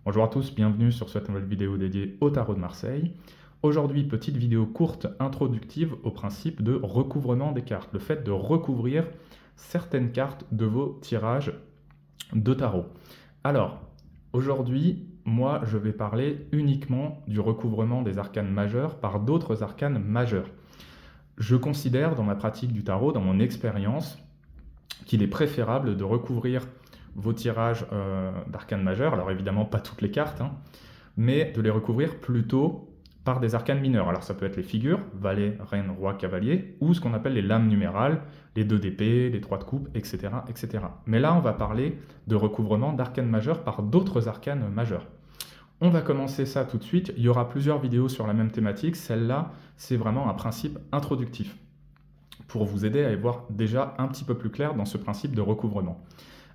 Bonjour à tous, bienvenue sur cette nouvelle vidéo dédiée au tarot de Marseille. Aujourd'hui, petite vidéo courte introductive au principe de recouvrement des cartes, le fait de recouvrir certaines cartes de vos tirages de tarot. Alors, aujourd'hui, moi, je vais parler uniquement du recouvrement des arcanes majeurs par d'autres arcanes majeurs. Je considère dans ma pratique du tarot, dans mon expérience, qu'il est préférable de recouvrir vos tirages d'arcanes majeurs, alors évidemment pas toutes les cartes, hein, mais de les recouvrir plutôt par des arcanes mineurs. Alors ça peut être les figures, valet, reine, roi, cavalier, ou ce qu'on appelle les lames numérales, les 2 d'épée, les 3 de coupe, etc., etc. Mais là, on va parler de recouvrement d'arcanes majeures par d'autres arcanes majeures. On va commencer ça tout de suite. Il y aura plusieurs vidéos sur la même thématique. Celle-là, c'est vraiment un principe introductif pour vous aider à y voir déjà un petit peu plus clair dans ce principe de recouvrement.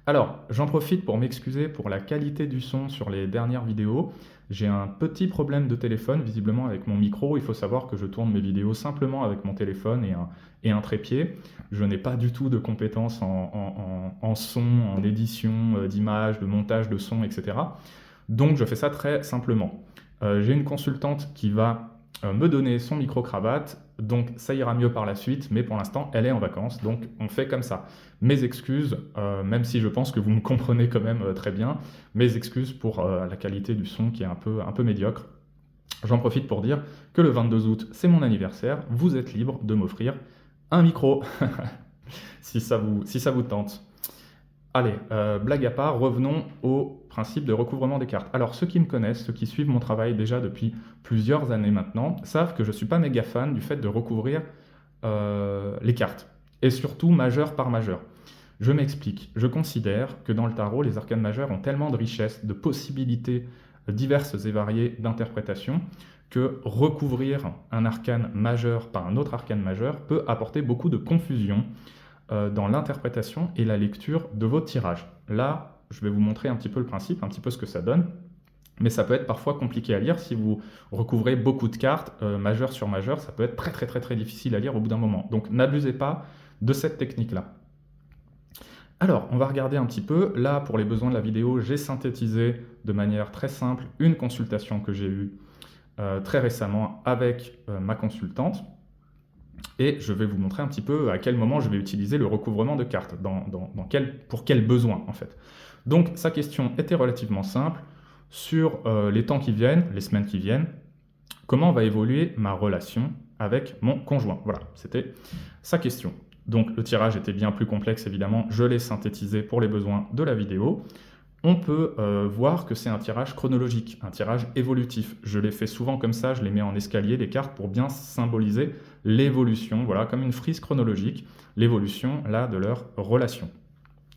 Alors, j'en profite pour m'excuser pour la qualité du son sur les dernières vidéos. J'ai un petit problème de téléphone, visiblement avec mon micro. Il faut savoir que je tourne mes vidéos simplement avec mon téléphone et un trépied. Je n'ai pas du tout de compétences en son, en édition d'images, de montage de son, etc. Donc, je fais ça très simplement. J'ai une consultante qui va me donner son micro-cravate, donc ça ira mieux par la suite, mais pour l'instant, elle est en vacances, donc on fait comme ça. Mes excuses, même si je pense que vous me comprenez quand même très bien, mes excuses pour la qualité du son qui est un peu médiocre. J'en profite pour dire que le 22 août, c'est mon anniversaire, vous êtes libre de m'offrir un micro, si ça vous tente. Allez, blague à part, revenons au principe de recouvrement des cartes. Alors, ceux qui me connaissent, ceux qui suivent mon travail déjà depuis plusieurs années maintenant, savent que je ne suis pas méga fan du fait de recouvrir les cartes, et surtout majeur par majeur. Je m'explique. Je considère que dans le tarot, les arcanes majeures ont tellement de richesses, de possibilités diverses et variées d'interprétation, que recouvrir un arcane majeur par un autre arcane majeur peut apporter beaucoup de confusion dans l'interprétation et la lecture de vos tirages. Là, je vais vous montrer un petit peu le principe, un petit peu ce que ça donne, mais ça peut être parfois compliqué à lire si vous recouvrez beaucoup de cartes, majeur sur majeur, ça peut être très difficile à lire au bout d'un moment. Donc n'abusez pas de cette technique-là. Alors, on va regarder un petit peu. Là, pour les besoins de la vidéo, j'ai synthétisé de manière très simple une consultation que j'ai eue très récemment avec ma consultante. Et je vais vous montrer un petit peu à quel moment je vais utiliser le recouvrement de cartes, pour quel besoin en fait. Donc sa question était relativement simple, sur les temps qui viennent, les semaines qui viennent, comment va évoluer ma relation avec mon conjoint. Voilà, c'était sa question. Donc le tirage était bien plus complexe évidemment, je l'ai synthétisé pour les besoins de la vidéo. On peut voir que c'est un tirage chronologique, un tirage évolutif. Je les fais souvent comme ça, je les mets en escalier, les cartes, pour bien symboliser l'évolution, voilà, comme une frise chronologique, l'évolution là de leur relation.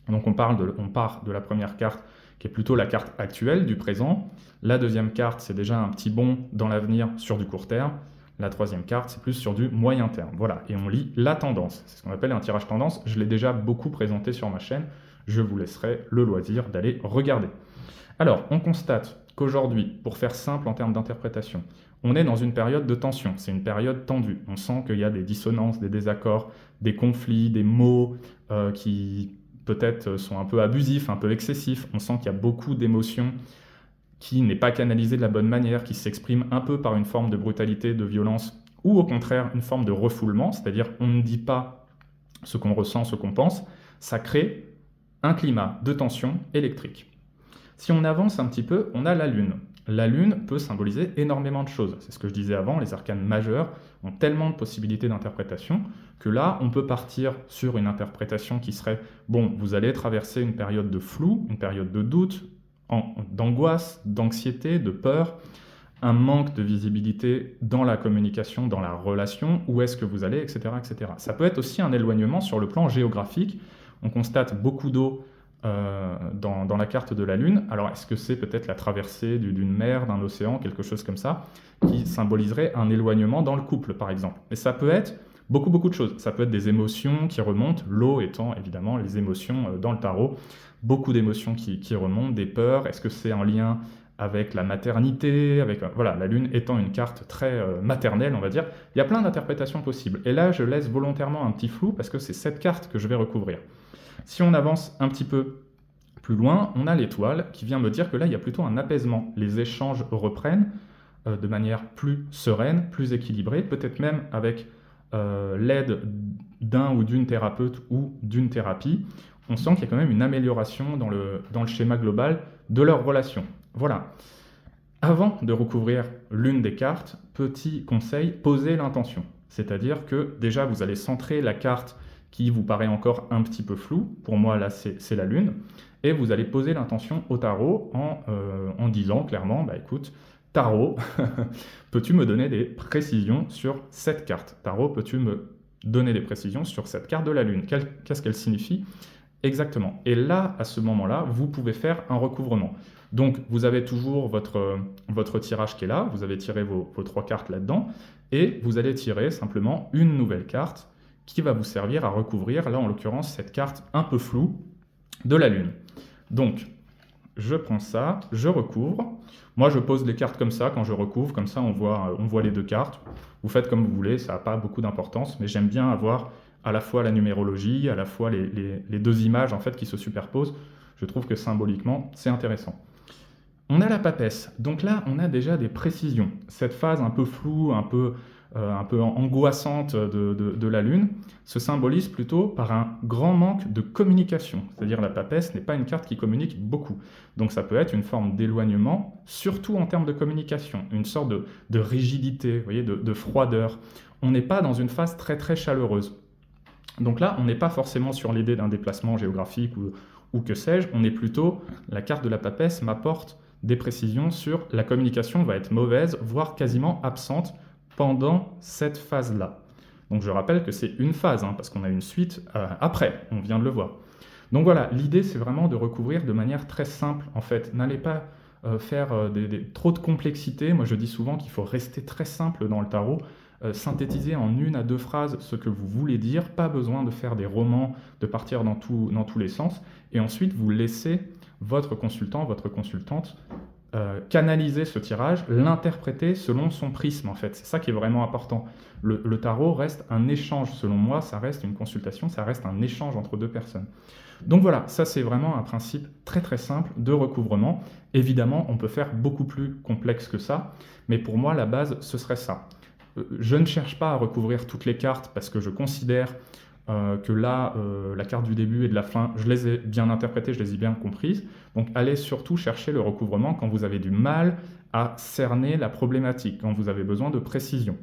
Donc on part de la première carte, qui est plutôt la carte actuelle, du présent. La deuxième carte, c'est déjà un petit bond dans l'avenir sur du court terme. La troisième carte, c'est plus sur du moyen terme. Voilà, et on lit la tendance. C'est ce qu'on appelle un tirage tendance. Je l'ai déjà beaucoup présenté sur ma chaîne. Je vous laisserai le loisir d'aller regarder. Alors, on constate qu'aujourd'hui, pour faire simple en termes d'interprétation, on est dans une période de tension, c'est une période tendue. On sent qu'il y a des dissonances, des désaccords, des conflits, des mots qui peut-être sont un peu abusifs, un peu excessifs. On sent qu'il y a beaucoup d'émotions qui n'est pas canalisée de la bonne manière, qui s'expriment un peu par une forme de brutalité, de violence, ou au contraire une forme de refoulement, c'est-à-dire on ne dit pas ce qu'on ressent, ce qu'on pense. Ça crée un climat de tension électrique. Si on avance un petit peu, on a la Lune. La Lune peut symboliser énormément de choses. C'est ce que je disais avant, les arcanes majeurs ont tellement de possibilités d'interprétation que là, on peut partir sur une interprétation qui serait, bon, vous allez traverser une période de flou, une période de doute, d'angoisse, d'anxiété, de peur, un manque de visibilité dans la communication, dans la relation, où est-ce que vous allez, etc., etc. Ça peut être aussi un éloignement sur le plan géographique. On constate beaucoup d'eau dans la carte de la Lune. Alors, est-ce que c'est peut-être la traversée d'une mer, d'un océan, quelque chose comme ça, qui symboliserait un éloignement dans le couple, par exemple? Mais ça peut être beaucoup de choses. Ça peut être des émotions qui remontent, l'eau étant évidemment les émotions dans le tarot. Beaucoup d'émotions qui remontent, des peurs. Est-ce que c'est en lien avec la maternité, voilà, la Lune étant une carte très maternelle, on va dire. Il y a plein d'interprétations possibles. Et là, je laisse volontairement un petit flou parce que c'est cette carte que je vais recouvrir. Si on avance un petit peu Plus loin, on a l'étoile qui vient me dire que là, il y a plutôt un apaisement. Les échanges reprennent de manière plus sereine, plus équilibrée, peut-être même avec l'aide d'un ou d'une thérapeute ou d'une thérapie. On sent qu'il y a quand même une amélioration dans le schéma global de leur relation. Voilà. Avant de recouvrir l'une des cartes, petit conseil, posez l'intention. C'est-à-dire que déjà, vous allez centrer la carte qui vous paraît encore un petit peu floue. Pour moi, là, c'est la lune. Et vous allez poser l'intention au tarot en disant clairement, bah écoute, tarot, peux-tu me donner des précisions sur cette carte? Tarot, peux-tu me donner des précisions sur cette carte de la lune? Qu'est-ce qu'elle signifie exactement? Et là, à ce moment-là, vous pouvez faire un recouvrement. Donc, vous avez toujours votre tirage qui est là, vous avez tiré vos 3 cartes là-dedans, et vous allez tirer simplement une nouvelle carte qui va vous servir à recouvrir, là en l'occurrence, cette carte un peu floue de la lune. Donc, je prends ça, je recouvre. Moi, je pose les cartes comme ça quand je recouvre, comme ça on voit les 2 cartes. Vous faites comme vous voulez, ça n'a pas beaucoup d'importance, mais j'aime bien avoir à la fois la numérologie, à la fois les 2 images en fait qui se superposent. Je trouve que symboliquement, c'est intéressant. On a la papesse, donc là on a déjà des précisions. Cette phase un peu floue, un peu angoissante de la Lune se symbolise plutôt par un grand manque de communication. C'est-à-dire la papesse n'est pas une carte qui communique beaucoup. Donc ça peut être une forme d'éloignement, surtout en termes de communication, une sorte de rigidité, vous voyez, de froideur. On n'est pas dans une phase très très chaleureuse. Donc là, on n'est pas forcément sur l'idée d'un déplacement géographique ou que sais-je, on est plutôt, la carte de la papesse m'apporte des précisions sur la communication va être mauvaise, voire quasiment absente pendant cette phase-là. Donc je rappelle que c'est une phase, parce qu'on a une suite après, on vient de le voir. Donc voilà, l'idée c'est vraiment de recouvrir de manière très simple en fait. N'allez pas faire trop de complexité. Moi je dis souvent qu'il faut rester très simple dans le tarot, synthétiser en 1 à 2 phrases ce que vous voulez dire, pas besoin de faire des romans, de partir dans tous les sens, et ensuite vous laissez votre consultant, votre consultante canaliser ce tirage, l'interpréter selon son prisme en fait. C'est ça qui est vraiment important. Le tarot reste un échange, selon moi, ça reste une consultation, ça reste un échange entre 2 personnes. Donc voilà, ça c'est vraiment un principe très très simple de recouvrement. Évidemment, on peut faire beaucoup plus complexe que ça, mais pour moi la base ce serait ça. Je ne cherche pas à recouvrir toutes les cartes parce que je considère que là, la carte du début et de la fin, je les ai bien interprétées, je les ai bien comprises. Donc allez surtout chercher le recouvrement quand vous avez du mal à cerner la problématique, quand vous avez besoin de précision.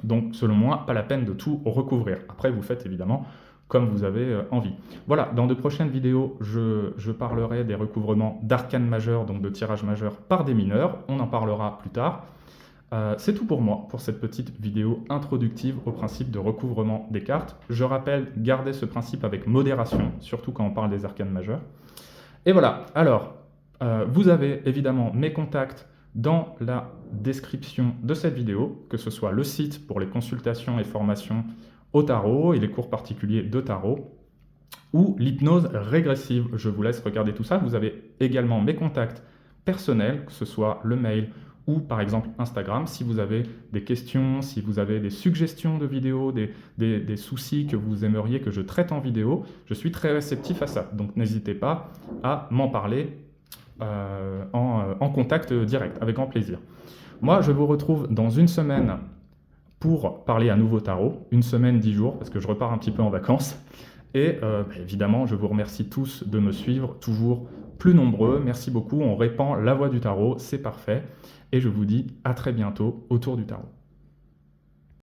Donc selon moi, pas la peine de tout recouvrir. Après, vous faites évidemment comme vous avez envie. Voilà, dans de prochaines vidéos, je parlerai des recouvrements d'arcanes majeures, donc de tirage majeur par des mineurs. On en parlera plus tard. C'est tout pour moi, pour cette petite vidéo introductive au principe de recouvrement des cartes. Je rappelle, gardez ce principe avec modération, surtout quand on parle des arcanes majeures. Et voilà, alors, vous avez évidemment mes contacts dans la description de cette vidéo, que ce soit le site pour les consultations et formations au tarot et les cours particuliers de tarot, ou l'hypnose régressive. Je vous laisse regarder tout ça. Vous avez également mes contacts personnels, que ce soit le mail ou par exemple Instagram, si vous avez des questions, si vous avez des suggestions de vidéos, des soucis que vous aimeriez que je traite en vidéo, je suis très réceptif à ça. Donc n'hésitez pas à m'en parler en contact direct, avec grand plaisir. Moi, je vous retrouve dans une semaine pour parler à nouveau tarot, 1 semaine, 10 jours, parce que je repars un petit peu en vacances. Et évidemment, je vous remercie tous de me suivre, toujours plus nombreux. Merci beaucoup, on répand la voix du tarot, c'est parfait. Et je vous dis à très bientôt autour du tarot.